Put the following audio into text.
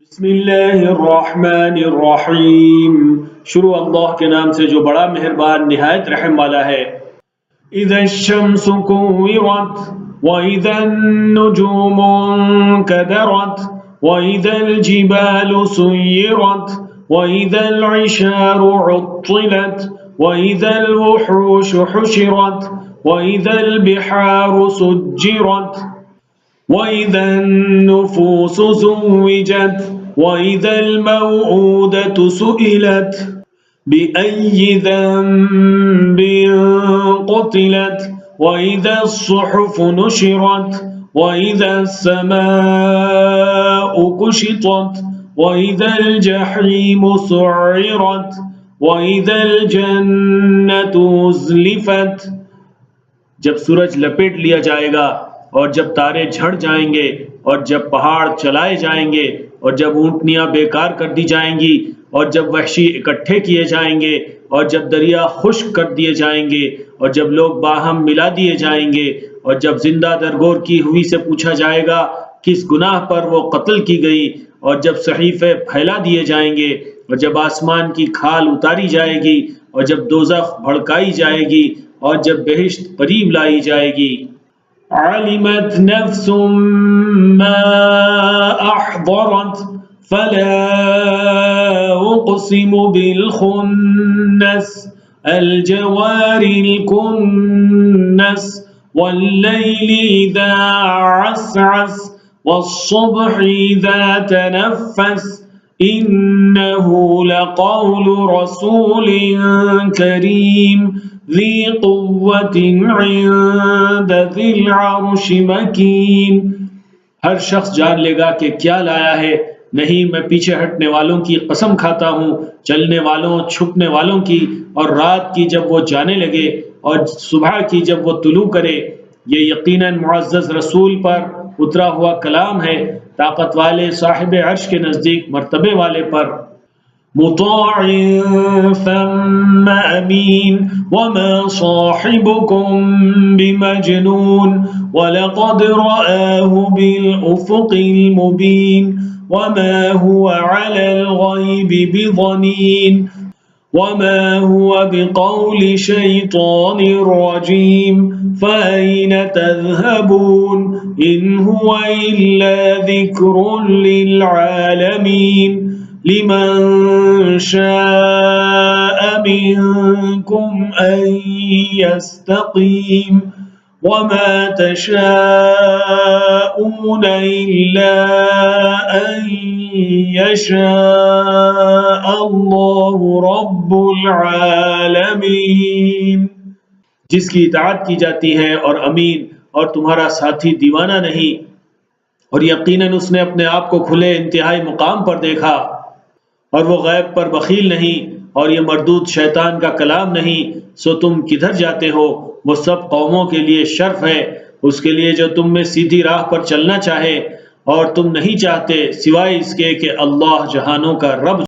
बिस्मिल्लाहिर्रहमानिर्रहीम। शुरू अल्लाह के नाम से जो बड़ा मेहरबान निहायत रहम वाला है। इज़्शम्सु कुव्विरत व इज़्नुजुमु कदरत व इज़ल जिबालु सुय्यिरत व इज़ल इशारु उत्तिलत व इज़ल वुहूशु हुशिरत व इज़ल बिहारु सुज्जिरत वइज़ा अन्नुफूसु ज़ुव्विजत वइज़ा अलमौऊदतु सुइलत बिअय्यि ज़ंबिन क़ुतिलत वइज़ा अस्सुहुफ़ु नुशिरत वइज़ा अस्समाउ कुशितत वइज़ा अलजहीमु सुइरत वइज़ा अलजन्नतु उज़्लिफ़त। जब सूरज लपेट लिया जाएगा और जब तारे झड़ जाएंगे और जब पहाड़ चलाए जाएंगे और जब ऊंटनियां बेकार कर दी जाएंगी और जब वहशी इकट्ठे किए जाएंगे और जब दरिया खुश्क कर दिए जाएंगे और जब लोग बाहम मिला दिए जाएंगे और जब जिंदा दरगोर की हुई से पूछा जाएगा किस गुनाह पर वो कत्ल की गई और जब सहीफे फैला दिए जाएंगे और जब आसमान की खाल उतारी जाएगी और जब दोज़ख भड़काई जाएगी और जब बेहिश्त करीब लाई जाएगी। अलिमत नफ्सुम मा अहदरत फला उक़सिमु बिल खुन्नस अल जवारिल कुन्नस वल्लैलि इज़ा अस्अस वस्सुब्हि इज़ा तनफ़्फ़स इन्नहु लक़ौलु रसूलिन करीम ज़ी क़ुव्वतिन इन्द ज़िल अर्शि मकीन। हर शख्स जान लेगा कि क्या लाया है। नहीं, मैं पीछे हटने वालों की कसम खाता हूँ, चलने वालों छुपने वालों की, और रात की जब वो जाने लगे और सुबह की जब वो तुलू करे। ये यकीनन मुअज़्ज़ज़ रसूल पर उतरा हुआ कलाम है, ताकत वाले साहिब अर्श के नज़दीक मर्तबे वाले पर। मुताअन थम्मा अमीन वमा साहिबुकुम बिमजनून वलक़द रआहु बिल उफ़ुक़िल मुबीन वमा हुवा अलल ग़ैबि बिज़नीन वमा हुवा बिक़ौलि शैतानिर रजीम फ़अय्न तज़हबून इन हुवा इल्ला ज़िक्रुन लिल आलमीन लिमन शाअ मिनकुम अन यस्तक़ीम वमा तशाऊन इल्ला अन यशाअ अल्लाहु रब्बुल आलमीन। जिसकी इताअत की जाती है और अमीन और तुम्हारा साथी दीवाना नहीं, और यकीनन उसने अपने आप को खुले इंतहाई मुकाम पर देखा, और वो गैब पर बखील नहीं, और ये मरदूद शैतान का कलाम नहीं। सो तुम किधर जाते हो? वो सब कौमों के लिए शर्फ है, उसके लिए जो तुम में सीधी राह पर चलना चाहे, और तुम नहीं चाहते सिवाय इसके कि अल्लाह जहानों का रब